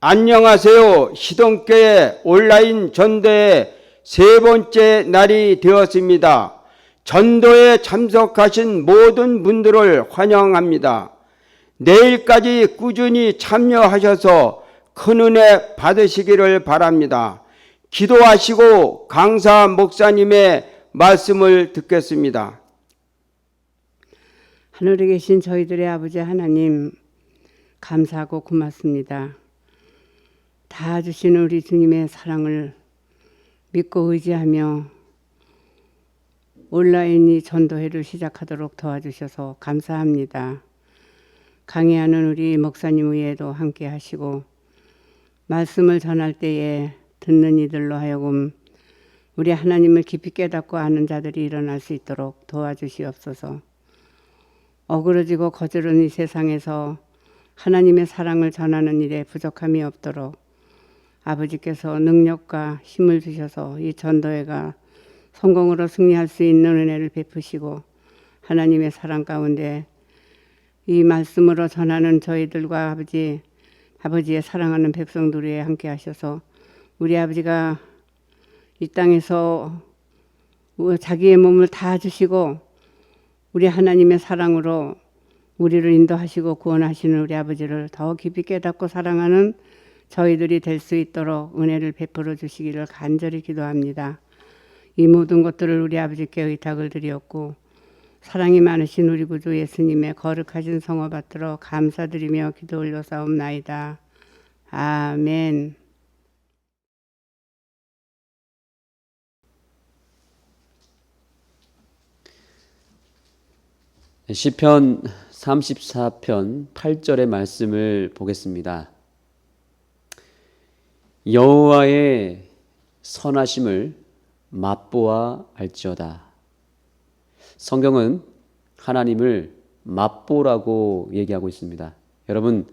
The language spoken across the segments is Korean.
안녕하세요. 시동교회 온라인 전도의 세 번째 날이 되었습니다. 전도에 참석하신 모든 분들을 환영합니다. 내일까지 꾸준히 참여하셔서 큰 은혜 받으시기를 바랍니다. 기도하시고 강사 목사님의 말씀을 듣겠습니다. 하늘에 계신 저희들의 아버지 하나님, 감사하고 고맙습니다. 다 주신 우리 주님의 사랑을 믿고 의지하며 온라인이 전도회를 시작하도록 도와주셔서 감사합니다. 강의하는 우리 목사님 외에도 함께 하시고 말씀을 전할 때에 듣는 이들로 하여금 우리 하나님을 깊이 깨닫고 아는 자들이 일어날 수 있도록 도와주시옵소서. 어그러지고 거스른 이 세상에서 하나님의 사랑을 전하는 일에 부족함이 없도록 아버지께서 능력과 힘을 주셔서 이 전도회가 성공으로 승리할 수 있는 은혜를 베푸시고 하나님의 사랑 가운데 이 말씀으로 전하는 저희들과 아버지의 사랑하는 백성들에 함께 하셔서 우리 아버지가 이 땅에서 자기의 몸을 다 주시고 우리 하나님의 사랑으로 우리를 인도하시고 구원하시는 우리 아버지를 더 깊이 깨닫고 사랑하는 저희들이 될 수 있도록 은혜를 베풀어 주시기를 간절히 기도합니다. 이 모든 것들을 우리 아버지께 의탁을 드렸고 사랑이 많으신 우리 구주 예수님의 거룩하신 성화 받들어 감사드리며 기도 올려사옵나이다. 아멘. 시편 34편 8절의 말씀을 보겠습니다. 여호와의 선하심을 맛보아 알지어다. 성경은 하나님을 맛보라고 얘기하고 있습니다. 여러분,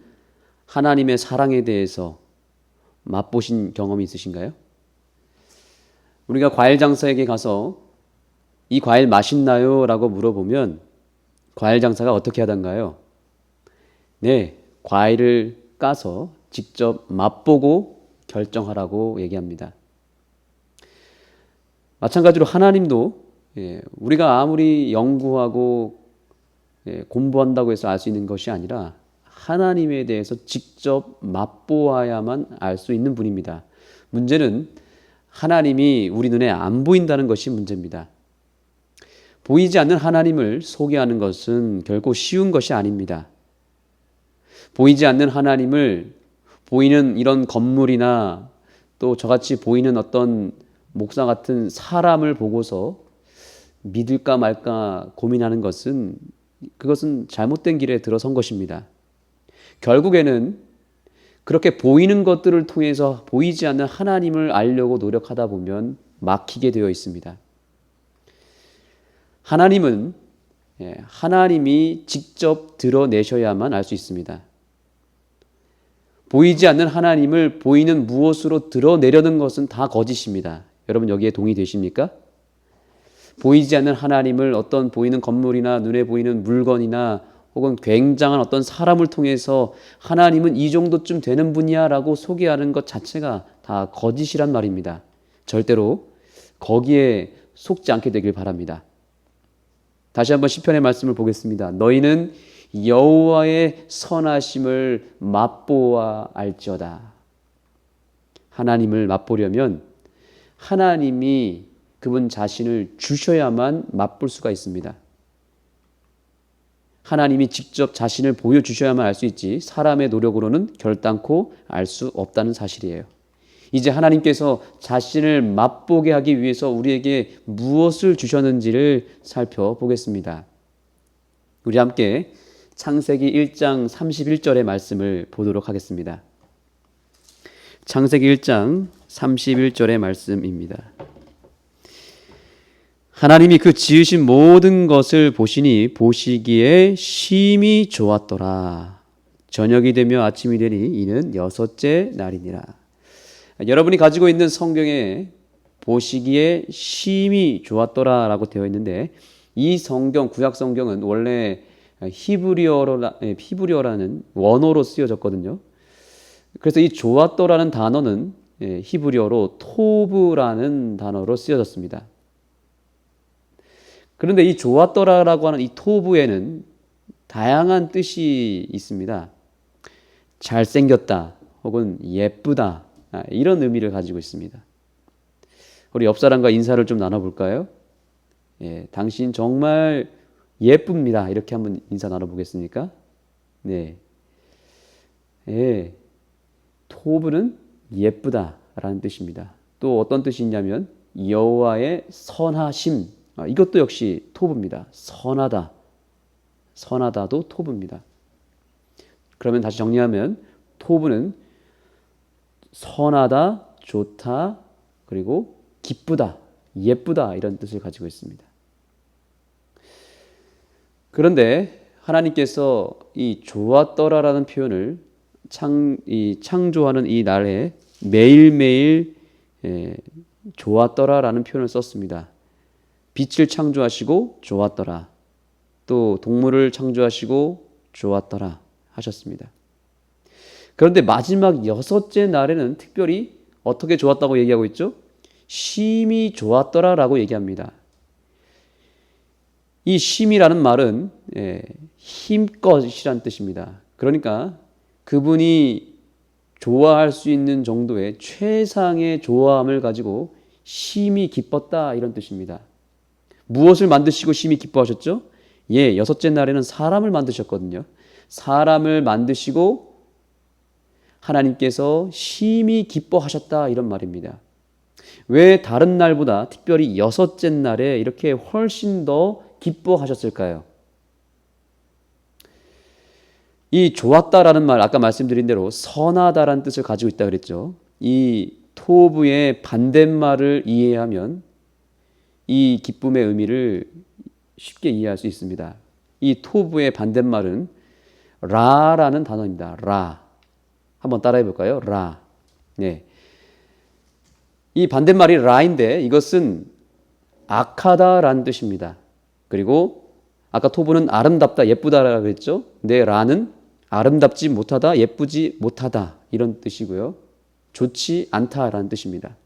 하나님의 사랑에 대해서 맛보신 경험이 있으신가요? 우리가 과일 장사에게 가서 이 과일 맛있나요? 라고 물어보면 과일 장사가 어떻게 하던가요? 네, 과일을 까서 직접 맛보고 결정하라고 얘기합니다. 마찬가지로 하나님도 우리가 아무리 연구하고 공부한다고 해서 알 수 있는 것이 아니라 하나님에 대해서 직접 맛보아야만 알 수 있는 분입니다. 문제는 하나님이 우리 눈에 안 보인다는 것이 문제입니다. 보이지 않는 하나님을 소개하는 것은 결코 쉬운 것이 아닙니다. 보이지 않는 하나님을 보이는 이런 건물이나 또 저같이 보이는 어떤 목사 같은 사람을 보고서 믿을까 말까 고민하는 그것은 잘못된 길에 들어선 것입니다. 결국에는 그렇게 보이는 것들을 통해서 보이지 않는 하나님을 알려고 노력하다 보면 막히게 되어 있습니다. 하나님은 하나님이 직접 드러내셔야만 알 수 있습니다. 보이지 않는 하나님을 보이는 무엇으로 드러내려는 것은 다 거짓입니다. 여러분 여기에 동의되십니까? 보이지 않는 하나님을 어떤 보이는 건물이나 눈에 보이는 물건이나 혹은 굉장한 어떤 사람을 통해서 하나님은 이 정도쯤 되는 분이야 라고 소개하는 것 자체가 다 거짓이란 말입니다. 절대로 거기에 속지 않게 되길 바랍니다. 다시 한번 시편의 말씀을 보겠습니다. 너희는 여호와의 선하심을 맛보아 알지어다. 하나님을 맛보려면 하나님이 그분 자신을 주셔야만 맛볼 수가 있습니다. 하나님이 직접 자신을 보여주셔야만 알 수 있지 사람의 노력으로는 결단코 알 수 없다는 사실이에요. 이제 하나님께서 자신을 맛보게 하기 위해서 우리에게 무엇을 주셨는지를 살펴보겠습니다. 우리 함께 창세기 1장 31절의 말씀을 보도록 하겠습니다. 창세기 1장 31절의 말씀입니다. 하나님이 그 지으신 모든 것을 보시니 보시기에 심히 좋았더라. 저녁이 되며 아침이 되니 이는 여섯째 날이니라. 여러분이 가지고 있는 성경에 보시기에 심히 좋았더라라고 되어 있는데 이 성경, 구약 성경은 원래 히브리어라는 원어로 쓰여졌거든요. 그래서 이 좋았더라는 단어는 히브리어로 토브라는 단어로 쓰여졌습니다. 그런데 이 좋았더라라고 하는 이 토브에는 다양한 뜻이 있습니다. 잘생겼다 혹은 예쁘다 이런 의미를 가지고 있습니다. 우리 옆 사람과 인사를 좀 나눠볼까요? 당신 정말 예쁩니다. 이렇게 한번 인사 나눠보겠습니까? 네. 토브는 예쁘다라는 뜻입니다. 또 어떤 뜻이 있냐면 여호와의 선하심, 이것도 역시 토브입니다. 선하다, 선하다도 토브입니다. 그러면 다시 정리하면 토브는 선하다, 좋다, 그리고 기쁘다, 예쁘다 이런 뜻을 가지고 있습니다. 그런데 하나님께서 이 좋았더라라는 표현을 창조하는 이 날에 매일매일 좋았더라라는 표현을 썼습니다. 빛을 창조하시고 좋았더라. 또 동물을 창조하시고 좋았더라 하셨습니다. 그런데 마지막 여섯째 날에는 특별히 어떻게 좋았다고 얘기하고 있죠? 심히 좋았더라라고 얘기합니다. 이 심이라는 말은 힘껏이란 뜻입니다. 그러니까 그분이 좋아할 수 있는 정도의 최상의 좋아함을 가지고 심히 기뻤다 이런 뜻입니다. 무엇을 만드시고 심히 기뻐하셨죠? 여섯째 날에는 사람을 만드셨거든요. 사람을 만드시고 하나님께서 심히 기뻐하셨다 이런 말입니다. 왜 다른 날보다 특별히 여섯째 날에 이렇게 훨씬 더 기뻐하셨을까요? 이 좋았다라는 말, 아까 말씀드린 대로 선하다라는 뜻을 가지고 있다 그랬죠. 이 토브의 반대말을 이해하면 이 기쁨의 의미를 쉽게 이해할 수 있습니다. 이 토브의 반대말은 라라는 단어입니다. 라. 한번 따라해 볼까요? 라. 네. 이 반대말이 라인데 이것은 악하다라는 뜻입니다. 그리고 아까 토브는 아름답다, 예쁘다라고 그랬죠. 근데 라는 아름답지 못하다, 예쁘지 못하다 이런 뜻이고요. 좋지 않다라는 뜻입니다.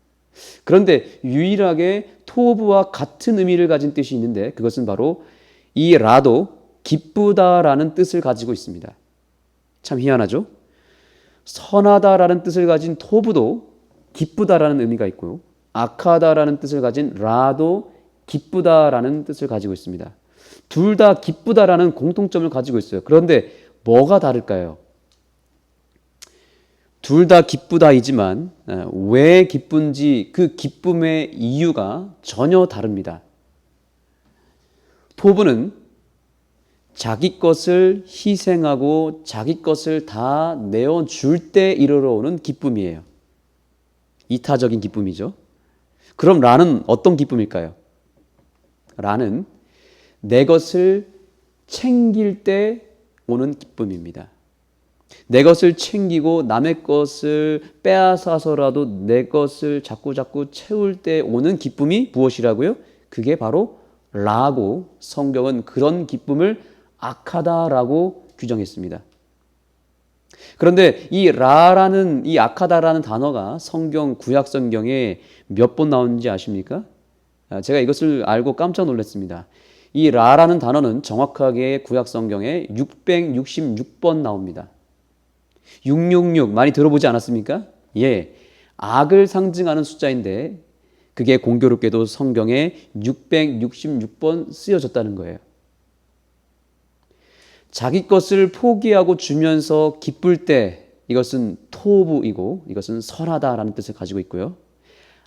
그런데 유일하게 토브와 같은 의미를 가진 뜻이 있는데 그것은 바로 이 라도 기쁘다라는 뜻을 가지고 있습니다. 참 희한하죠? 선하다라는 뜻을 가진 토브도 기쁘다라는 의미가 있고요. 악하다라는 뜻을 가진 라도 기쁘다라는 뜻을 가지고 있습니다. 둘 다 기쁘다라는 공통점을 가지고 있어요. 그런데 뭐가 다를까요? 둘 다 기쁘다이지만 왜 기쁜지 그 기쁨의 이유가 전혀 다릅니다. 토브는 자기 것을 희생하고 자기 것을 다 내어줄 때 이르러오는 기쁨이에요. 이타적인 기쁨이죠. 그럼 라는 어떤 기쁨일까요? 라는 내 것을 챙길 때 오는 기쁨입니다. 내 것을 챙기고 남의 것을 빼앗아서라도 내 것을 자꾸 채울 때 오는 기쁨이 무엇이라고요? 그게 바로 라고 성경은 그런 기쁨을 악하다라고 규정했습니다. 그런데 이 라라는 이 악하다라는 단어가 구약 성경에 몇 번 나오는지 아십니까? 제가 이것을 알고 깜짝 놀랐습니다. 이 라라는 단어는 정확하게 구약 성경에 666번 나옵니다. 666 많이 들어보지 않았습니까? 악을 상징하는 숫자인데 그게 공교롭게도 성경에 666번 쓰여졌다는 거예요. 자기 것을 포기하고 주면서 기쁠 때 이것은 토브이고 이것은 선하다라는 뜻을 가지고 있고요.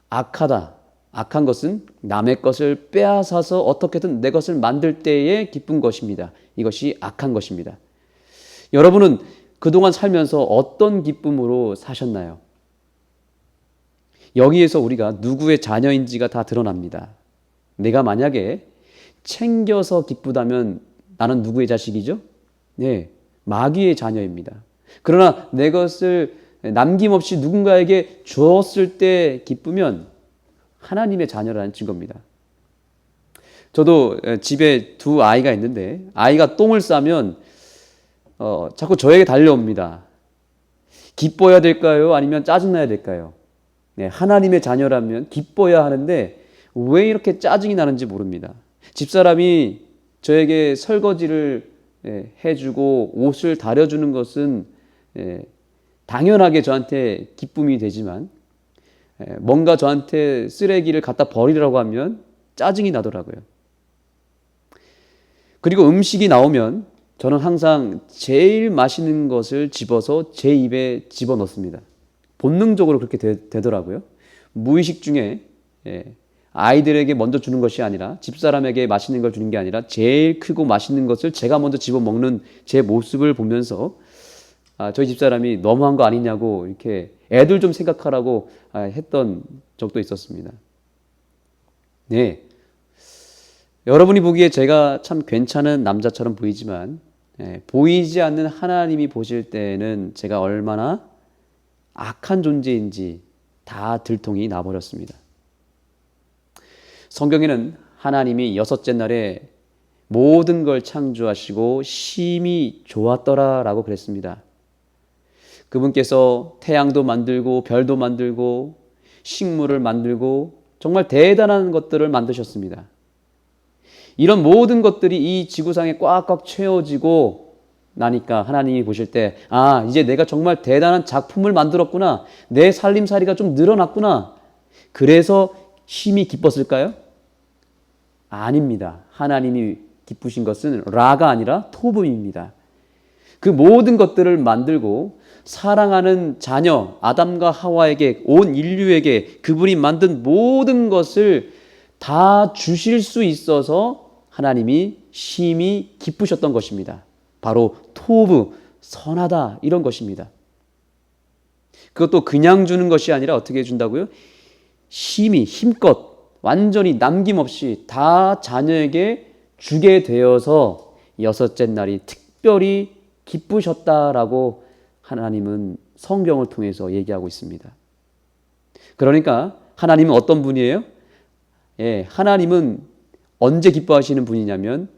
악한 것은 남의 것을 빼앗아서 어떻게든 내 것을 만들 때에 기쁜 것입니다. 이것이 악한 것입니다. 여러분은 그동안 살면서 어떤 기쁨으로 사셨나요? 여기에서 우리가 누구의 자녀인지가 다 드러납니다. 내가 만약에 챙겨서 기쁘다면 나는 누구의 자식이죠? 마귀의 자녀입니다. 그러나 내 것을 남김없이 누군가에게 주었을 때 기쁘면 하나님의 자녀라는 증거입니다. 저도 집에 두 아이가 있는데 아이가 똥을 싸면 자꾸 저에게 달려옵니다. 기뻐야 될까요? 아니면 짜증나야 될까요? 네, 하나님의 자녀라면 기뻐야 하는데 왜 이렇게 짜증이 나는지 모릅니다. 집사람이 저에게 설거지를 해주고 옷을 다려주는 것은 당연하게 저한테 기쁨이 되지만 뭔가 저한테 쓰레기를 갖다 버리라고 하면 짜증이 나더라고요. 그리고 음식이 나오면 저는 항상 제일 맛있는 것을 집어서 제 입에 집어넣습니다. 본능적으로 그렇게 되더라고요. 무의식 중에 아이들에게 먼저 주는 것이 아니라 집사람에게 맛있는 걸 주는 게 아니라 제일 크고 맛있는 것을 제가 먼저 집어먹는 제 모습을 보면서 저희 집사람이 너무한 거 아니냐고 이렇게 애들 좀 생각하라고 했던 적도 있었습니다. 네, 여러분이 보기에 제가 참 괜찮은 남자처럼 보이지만 보이지 않는 하나님이 보실 때는 제가 얼마나 악한 존재인지 다 들통이 나버렸습니다. 성경에는 하나님이 여섯째 날에 모든 걸 창조하시고 심히 좋았더라라고 그랬습니다. 그분께서 태양도 만들고 별도 만들고 식물을 만들고 정말 대단한 것들을 만드셨습니다. 이런 모든 것들이 이 지구상에 꽉꽉 채워지고 나니까 하나님이 보실 때 이제 내가 정말 대단한 작품을 만들었구나. 내 살림살이가 좀 늘어났구나. 그래서 심히 기뻤을까요? 아닙니다. 하나님이 기쁘신 것은 라가 아니라 토브입니다. 그 모든 것들을 만들고 사랑하는 자녀 아담과 하와에게 온 인류에게 그분이 만든 모든 것을 다 주실 수 있어서 하나님이 심히 기쁘셨던 것입니다. 바로 토브, 선하다 이런 것입니다. 그것도 그냥 주는 것이 아니라 어떻게 준다고요? 심히 힘껏 완전히 남김없이 다 자녀에게 주게 되어서 여섯째 날이 특별히 기쁘셨다라고 하나님은 성경을 통해서 얘기하고 있습니다. 그러니까 하나님은 어떤 분이에요? 하나님은 언제 기뻐하시는 분이냐면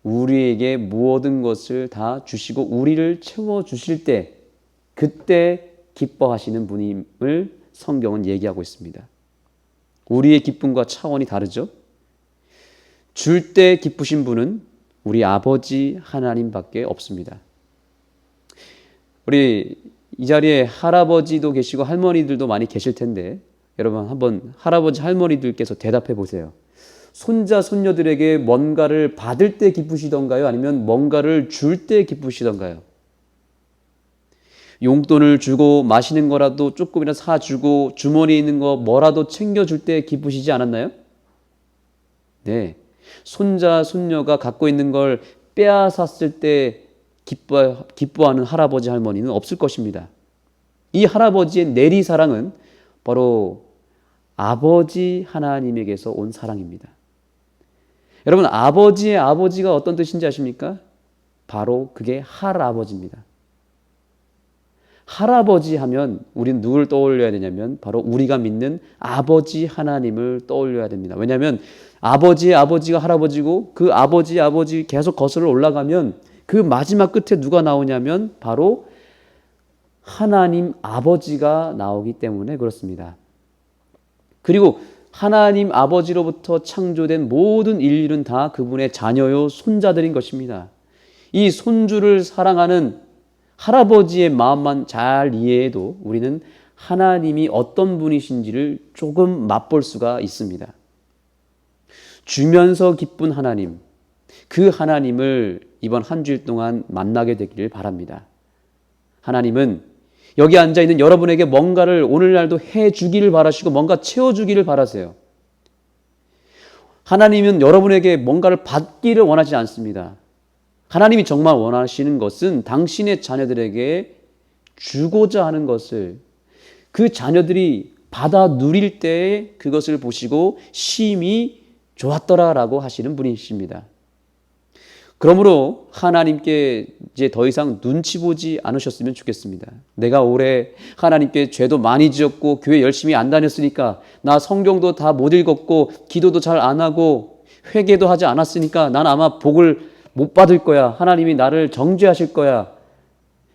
우리에게 모든 것을 다 주시고 우리를 채워주실 때 그때 기뻐하시는 분임을 성경은 얘기하고 있습니다. 우리의 기쁨과 차원이 다르죠. 줄 때 기쁘신 분은 우리 아버지 하나님밖에 없습니다. 우리 이 자리에 할아버지도 계시고 할머니들도 많이 계실 텐데 여러분 한번 할아버지 할머니들께서 대답해 보세요. 손자 손녀들에게 뭔가를 받을 때 기쁘시던가요? 아니면 뭔가를 줄 때 기쁘시던가요? 용돈을 주고 마시는 거라도 조금이나 사주고 주머니에 있는 거 뭐라도 챙겨줄 때 기쁘시지 않았나요? 네, 손자 손녀가 갖고 있는 걸 빼앗았을 때 기뻐하는 할아버지 할머니는 없을 것입니다. 이 할아버지의 내리사랑은 바로 아버지 하나님에게서 온 사랑입니다. 여러분 아버지의 아버지가 어떤 뜻인지 아십니까? 바로 그게 할아버지입니다. 할아버지 하면 우리는 누굴 떠올려야 되냐면 바로 우리가 믿는 아버지 하나님을 떠올려야 됩니다. 왜냐하면 아버지의 아버지가 할아버지고 그 아버지의 아버지 계속 거슬러 올라가면 그 마지막 끝에 누가 나오냐면 바로 하나님 아버지가 나오기 때문에 그렇습니다. 그리고 하나님 아버지로부터 창조된 모든 인류는 다 그분의 자녀요 손자들인 것입니다. 이 손주를 사랑하는 할아버지의 마음만 잘 이해해도 우리는 하나님이 어떤 분이신지를 조금 맛볼 수가 있습니다. 주면서 기쁜 하나님, 그 하나님을 이번 한 주일 동안 만나게 되기를 바랍니다. 하나님은 여기 앉아있는 여러분에게 뭔가를 오늘날도 해주기를 바라시고 뭔가 채워주기를 바라세요. 하나님은 여러분에게 뭔가를 받기를 원하지 않습니다. 하나님이 정말 원하시는 것은 당신의 자녀들에게 주고자 하는 것을 그 자녀들이 받아 누릴 때 그것을 보시고 심히 좋았더라라고 하시는 분이십니다. 그러므로 하나님께 이제 더 이상 눈치 보지 않으셨으면 좋겠습니다. 내가 올해 하나님께 죄도 많이 지었고 교회 열심히 안 다녔으니까 나 성경도 다 못 읽었고 기도도 잘 안 하고 회개도 하지 않았으니까 난 아마 복을 못 받을 거야. 하나님이 나를 정죄하실 거야.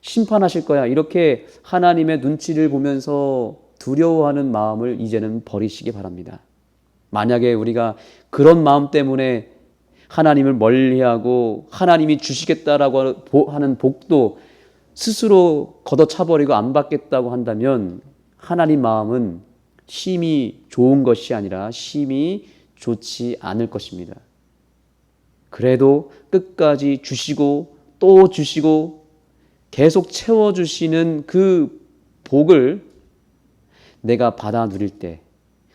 심판하실 거야. 이렇게 하나님의 눈치를 보면서 두려워하는 마음을 이제는 버리시기 바랍니다. 만약에 우리가 그런 마음 때문에 하나님을 멀리하고 하나님이 주시겠다라고 하는 복도 스스로 걷어차버리고 안 받겠다고 한다면 하나님 마음은 심히 좋은 것이 아니라 심히 좋지 않을 것입니다. 그래도 끝까지 주시고 또 주시고 계속 채워주시는 그 복을 내가 받아 누릴 때,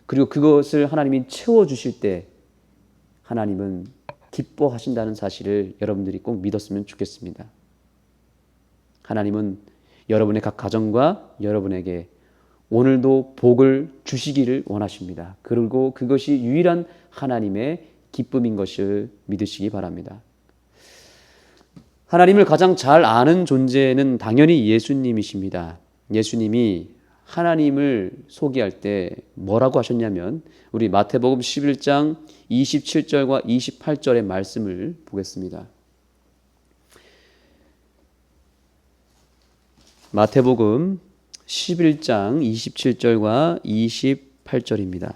그리고 그것을 하나님이 채워주실 때 하나님은 기뻐하신다는 사실을 여러분들이 꼭 믿었으면 좋겠습니다. 하나님은 여러분의 각 가정과 여러분에게 오늘도 복을 주시기를 원하십니다. 그리고 그것이 유일한 하나님의 기쁨인 것을 믿으시기 바랍니다. 하나님을 가장 잘 아는 존재는 당연히 예수님이십니다. 예수님이 하나님을 소개할 때 뭐라고 하셨냐면 우리 마태복음 11장 27절과 28절의 말씀을 보겠습니다. 마태복음 11장 27절과 28절입니다.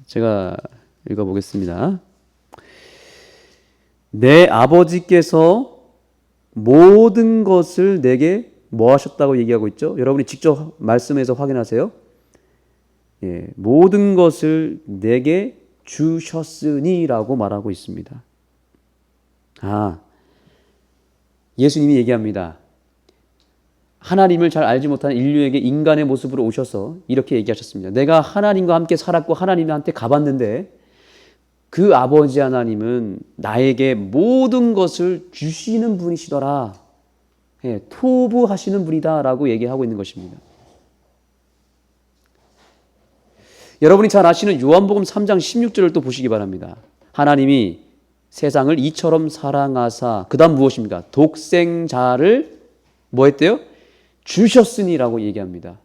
제가 읽어보겠습니다. 내 아버지께서 모든 것을 내게 뭐 하셨다고 얘기하고 있죠? 여러분이 직접 말씀에서 확인하세요. 예, 모든 것을 내게 주셨으니라고 말하고 있습니다. 예수님이 얘기합니다. 하나님을 잘 알지 못하는 인류에게 인간의 모습으로 오셔서 이렇게 얘기하셨습니다. 내가 하나님과 함께 살았고 하나님한테 가봤는데 그 아버지 하나님은 나에게 모든 것을 주시는 분이시더라. 예, 토부하시는 분이다 라고 얘기하고 있는 것입니다. 여러분이 잘 아시는 요한복음 3장 16절을 또 보시기 바랍니다. 하나님이 세상을 이처럼 사랑하사 그 다음 무엇입니까? 독생자를 뭐 했대요? 주셨으니라고 얘기합니다.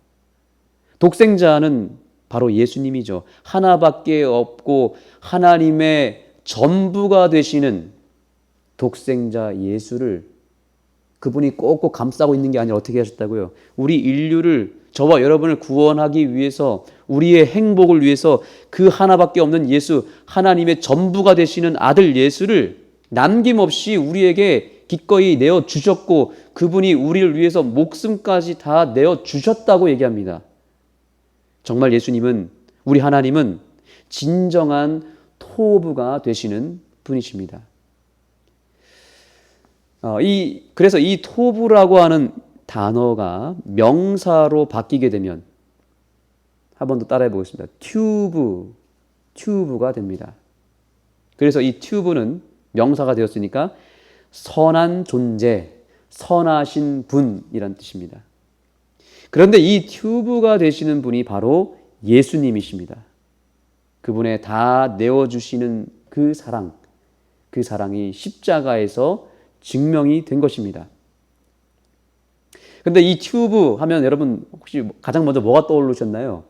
독생자는 바로 예수님이죠. 하나밖에 없고 하나님의 전부가 되시는 독생자 예수를 그분이 꼭꼭 감싸고 있는 게 아니라 어떻게 하셨다고요? 우리 인류를, 저와 여러분을 구원하기 위해서, 우리의 행복을 위해서 그 하나밖에 없는 예수, 하나님의 전부가 되시는 아들 예수를 남김없이 우리에게 기꺼이 내어주셨고 그분이 우리를 위해서 목숨까지 다 내어주셨다고 얘기합니다. 정말 예수님은, 우리 하나님은 진정한 토부가 되시는 분이십니다. 그래서 이 토부라고 하는 단어가 명사로 바뀌게 되면 한 번 더 따라해 보겠습니다. 튜브가 됩니다. 그래서 이 튜브는 명사가 되었으니까 선한 존재, 선하신 분이란 뜻입니다. 그런데 이 튜브가 되시는 분이 바로 예수님이십니다. 그분의 다 내어주시는 그 사랑이 십자가에서 증명이 된 것입니다. 그런데 이 튜브 하면 여러분 혹시 가장 먼저 뭐가 떠오르셨나요?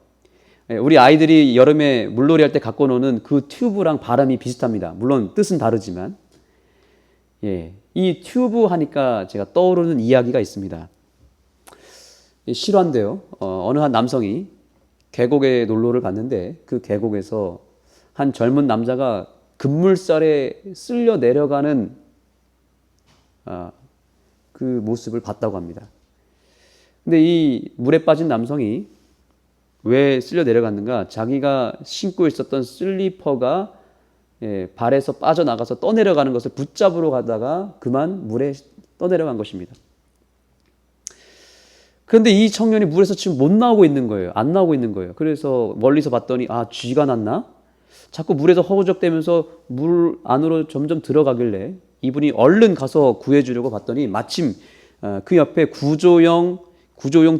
우리 아이들이 여름에 물놀이 할 때 갖고 노는 그 튜브랑 발음이 비슷합니다. 물론 뜻은 다르지만, 이 튜브 하니까 제가 떠오르는 이야기가 있습니다. 실화인데요. 어느 한 남성이 계곡에 놀러를 갔는데 그 계곡에서 한 젊은 남자가 급물살에 쓸려 내려가는 그 모습을 봤다고 합니다. 근데 이 물에 빠진 남성이 왜 쓸려 내려갔는가? 자기가 신고 있었던 슬리퍼가 발에서 빠져나가서 떠내려가는 것을 붙잡으러 가다가 그만 물에 떠내려간 것입니다. 그런데 이 청년이 물에서 지금 못 나오고 있는 거예요. 안 나오고 있는 거예요. 그래서 멀리서 봤더니 쥐가 났나? 자꾸 물에서 허우적대면서 물 안으로 점점 들어가길래 이분이 얼른 가서 구해주려고 봤더니 마침 그 옆에 구조용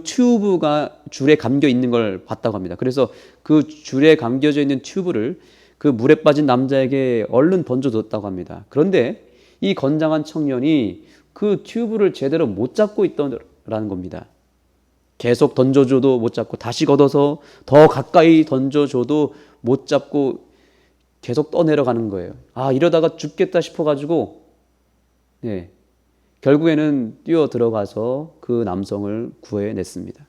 튜브가 줄에 감겨 있는 걸 봤다고 합니다. 그래서 그 줄에 감겨져 있는 튜브를 그 물에 빠진 남자에게 얼른 던져줬다고 합니다. 그런데 이 건장한 청년이 그 튜브를 제대로 못 잡고 있더라는 겁니다. 계속 던져줘도 못 잡고 다시 걷어서 더 가까이 던져줘도 못 잡고 계속 떠내려가는 거예요. 이러다가 죽겠다 싶어가지고 결국에는 뛰어 들어가서 그 남성을 구해냈습니다.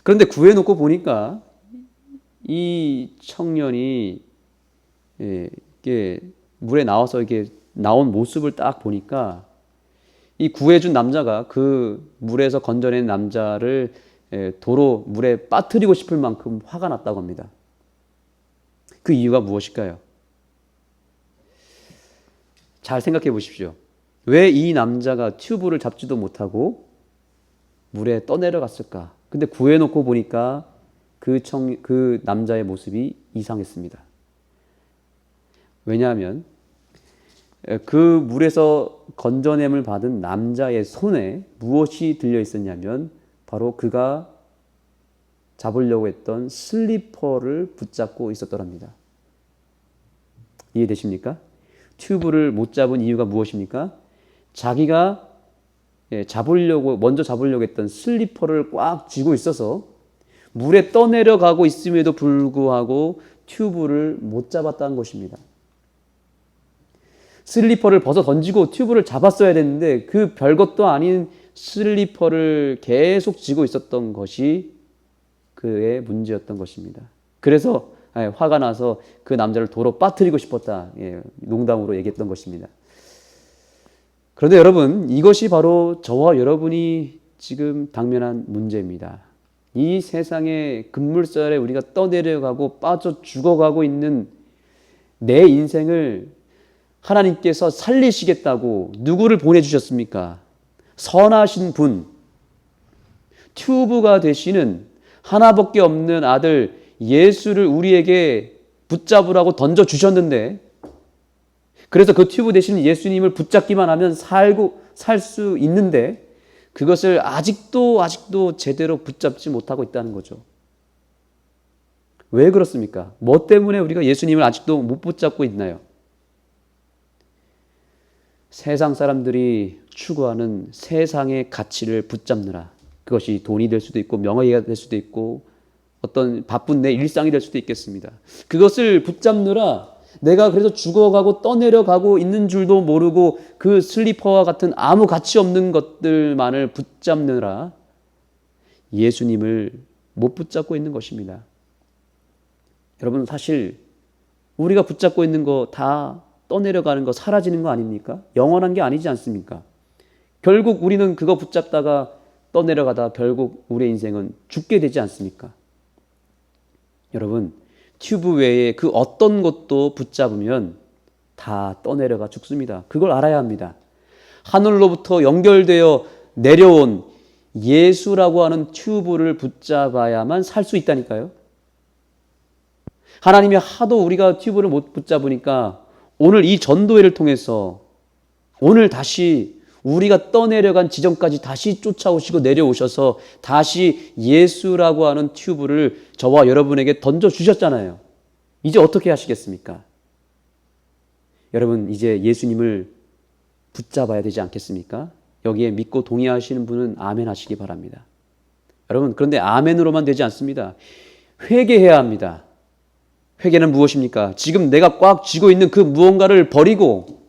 그런데 구해놓고 보니까 이 청년이 이게 물에 나와서 이게 나온 모습을 딱 보니까 이 구해준 남자가 그 물에서 건져낸 남자를 도로 물에 빠뜨리고 싶을 만큼 화가 났다고 합니다. 그 이유가 무엇일까요? 잘 생각해 보십시오. 왜 이 남자가 튜브를 잡지도 못하고 물에 떠내려갔을까? 근데 구해놓고 보니까 그 남자의 모습이 이상했습니다. 왜냐하면 그 물에서 건져냄을 받은 남자의 손에 무엇이 들려 있었냐면 바로 그가 잡으려고 했던 슬리퍼를 붙잡고 있었더랍니다. 이해되십니까? 튜브를 못 잡은 이유가 무엇입니까? 자기가 먼저 잡으려고 했던 슬리퍼를 꽉 쥐고 있어서 물에 떠내려가고 있음에도 불구하고 튜브를 못 잡았다는 것입니다. 슬리퍼를 벗어 던지고 튜브를 잡았어야 됐는데 그 별것도 아닌 슬리퍼를 계속 쥐고 있었던 것이 그의 문제였던 것입니다. 그래서 화가 나서 그 남자를 도로 빠뜨리고 싶었다. 농담으로 얘기했던 것입니다. 그런데 여러분, 이것이 바로 저와 여러분이 지금 당면한 문제입니다. 이 세상의 급물살에 우리가 떠내려가고 빠져 죽어가고 있는 내 인생을 하나님께서 살리시겠다고 누구를 보내주셨습니까? 선하신 분, 튜브가 되시는 하나밖에 없는 아들 예수를 우리에게 붙잡으라고 던져주셨는데, 그래서 그 튜브 되시는 예수님을 붙잡기만 하면 살 수 있는데 그것을 아직도 제대로 붙잡지 못하고 있다는 거죠. 왜 그렇습니까? 뭐 때문에 우리가 예수님을 아직도 못 붙잡고 있나요? 세상 사람들이 추구하는 세상의 가치를 붙잡느라, 그것이 돈이 될 수도 있고 명예가 될 수도 있고 어떤 바쁜 내 일상이 될 수도 있겠습니다. 그것을 붙잡느라 내가 그래서 죽어가고 떠내려가고 있는 줄도 모르고 그 슬리퍼와 같은 아무 가치 없는 것들만을 붙잡느라 예수님을 못 붙잡고 있는 것입니다. 여러분, 사실 우리가 붙잡고 있는 거 다 떠내려가는 거, 사라지는 거 아닙니까? 영원한 게 아니지 않습니까? 결국 우리는 그거 붙잡다가 떠내려가다 결국 우리의 인생은 죽게 되지 않습니까? 여러분, 튜브 외에 그 어떤 것도 붙잡으면 다 떠내려가 죽습니다. 그걸 알아야 합니다. 하늘로부터 연결되어 내려온 예수라고 하는 튜브를 붙잡아야만 살 수 있다니까요. 하나님이 하도 우리가 튜브를 못 붙잡으니까 오늘 이 전도회를 통해서 오늘 다시 우리가 떠내려간 지점까지 다시 쫓아오시고 내려오셔서 다시 예수라고 하는 튜브를 저와 여러분에게 던져주셨잖아요. 이제 어떻게 하시겠습니까? 여러분, 이제 예수님을 붙잡아야 되지 않겠습니까? 여기에 믿고 동의하시는 분은 아멘 하시기 바랍니다. 여러분, 그런데 아멘으로만 되지 않습니다. 회개해야 합니다. 회개는 무엇입니까? 지금 내가 꽉 쥐고 있는 그 무언가를 버리고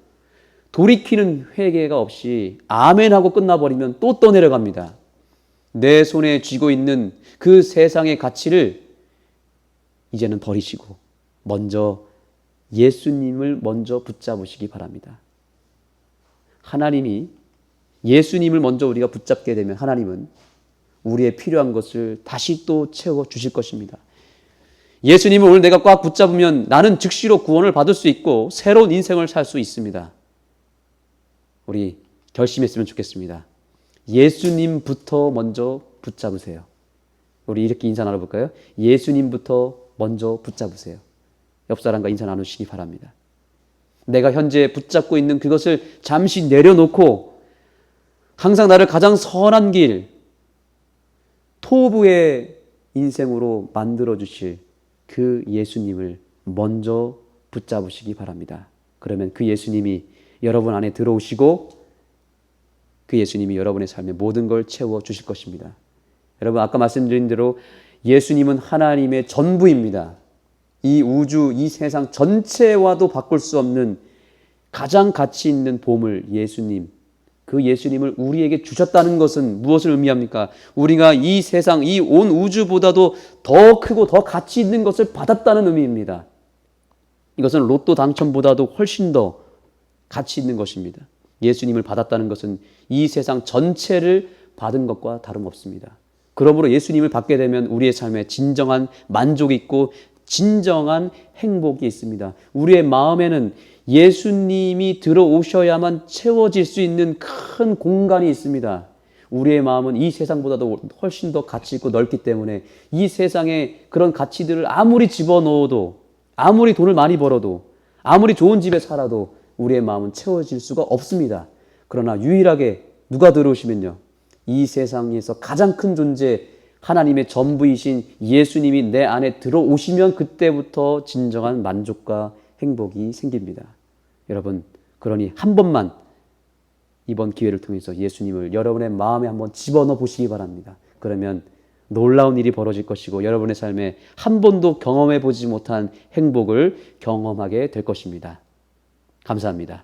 돌이키는 회개가 없이 아멘하고 끝나버리면 또 떠내려갑니다. 내 손에 쥐고 있는 그 세상의 가치를 이제는 버리시고 먼저 예수님을 먼저 붙잡으시기 바랍니다. 하나님이 예수님을 먼저 우리가 붙잡게 되면 하나님은 우리의 필요한 것을 다시 또 채워주실 것입니다. 예수님을 오늘 내가 꽉 붙잡으면 나는 즉시로 구원을 받을 수 있고 새로운 인생을 살 수 있습니다. 우리 결심했으면 좋겠습니다. 예수님부터 먼저 붙잡으세요. 우리 이렇게 인사 나눠볼까요? 예수님부터 먼저 붙잡으세요. 옆 사람과 인사 나누시기 바랍니다. 내가 현재 붙잡고 있는 그것을 잠시 내려놓고 항상 나를 가장 선한 길, 토부의 인생으로 만들어주실 그 예수님을 먼저 붙잡으시기 바랍니다. 그러면 그 예수님이 여러분 안에 들어오시고 그 예수님이 여러분의 삶에 모든 걸 채워주실 것입니다. 여러분, 아까 말씀드린 대로 예수님은 하나님의 전부입니다. 이 우주, 이 세상 전체와도 바꿀 수 없는 가장 가치 있는 보물 예수님, 그 예수님을 우리에게 주셨다는 것은 무엇을 의미합니까? 우리가 이 세상, 이 온 우주보다도 더 크고 더 가치 있는 것을 받았다는 의미입니다. 이것은 로또 당첨보다도 훨씬 더 가치 있는 것입니다. 예수님을 받았다는 것은 이 세상 전체를 받은 것과 다름없습니다. 그러므로 예수님을 받게 되면 우리의 삶에 진정한 만족이 있고 진정한 행복이 있습니다. 우리의 마음에는 예수님이 들어오셔야만 채워질 수 있는 큰 공간이 있습니다. 우리의 마음은 이 세상보다도 훨씬 더 가치 있고 넓기 때문에 이 세상에 그런 가치들을 아무리 집어넣어도, 아무리 돈을 많이 벌어도, 아무리 좋은 집에 살아도 우리의 마음은 채워질 수가 없습니다. 그러나 유일하게 누가 들어오시면요, 이 세상에서 가장 큰 존재, 하나님의 전부이신 예수님이 내 안에 들어오시면 그때부터 진정한 만족과 행복이 생깁니다. 여러분, 그러니 한 번만 이번 기회를 통해서 예수님을 여러분의 마음에 한번 집어넣어 보시기 바랍니다. 그러면 놀라운 일이 벌어질 것이고 여러분의 삶에 한 번도 경험해 보지 못한 행복을 경험하게 될 것입니다. 감사합니다.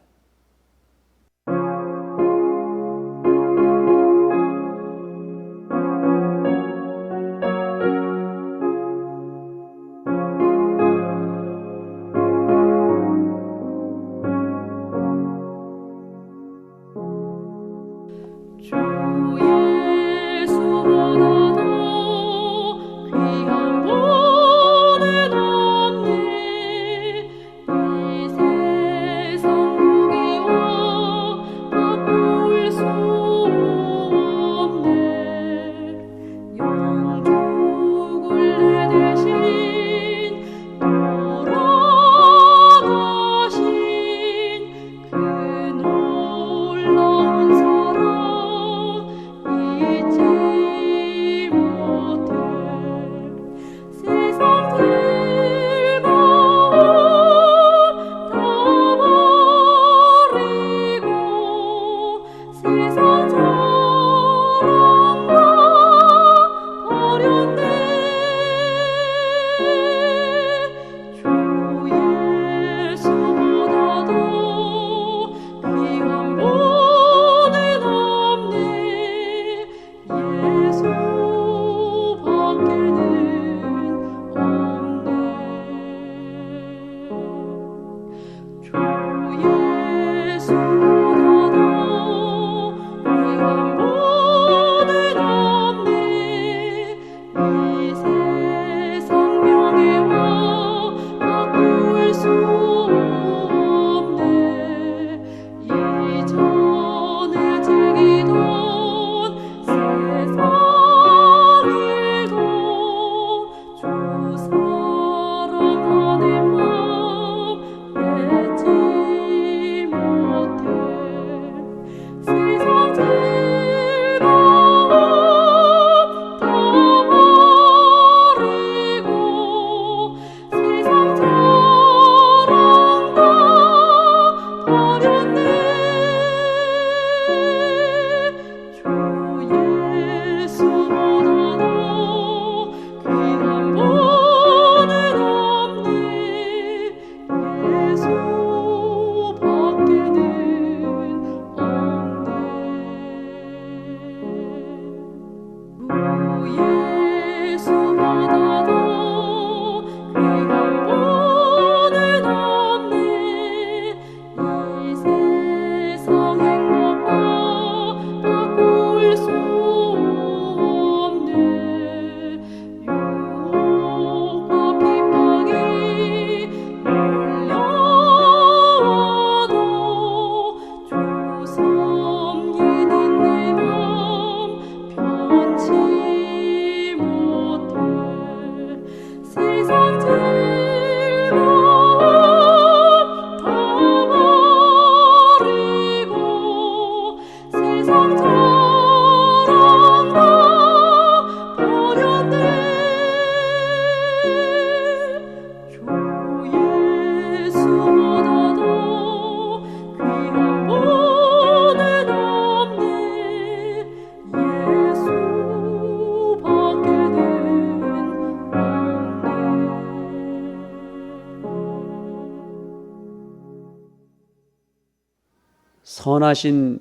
선하신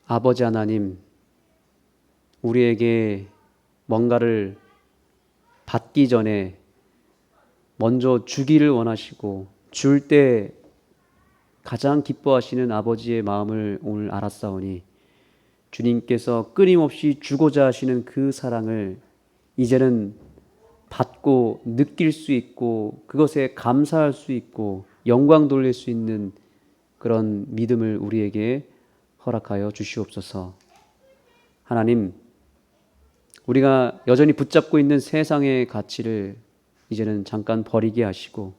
아버지 하나님, 우리에게 뭔가를 받기 전에 먼저 주기를 원하시고 줄 때 가장 기뻐하시는 아버지의 마음을 오늘 알았사오니 주님께서 끊임없이 주고자 하시는 그 사랑을 이제는 받고 느낄 수 있고 그것에 감사할 수 있고 영광 돌릴 수 있는 그런 믿음을 우리에게 허락하여 주시옵소서. 하나님, 우리가 여전히 붙잡고 있는 세상의 가치를 이제는 잠깐 버리게 하시고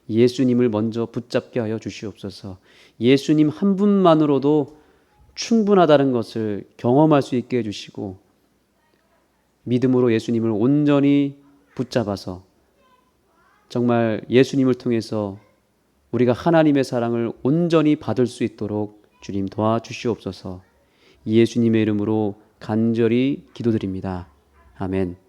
예수님을 먼저 붙잡게 하여 주시옵소서. 예수님 한 분만으로도 충분하다는 것을 경험할 수 있게 해주시고 믿음으로 예수님을 온전히 붙잡아서 정말 예수님을 통해서 우리가 하나님의 사랑을 온전히 받을 수 있도록 주님 도와주시옵소서. 예수님의 이름으로 간절히 기도드립니다. 아멘.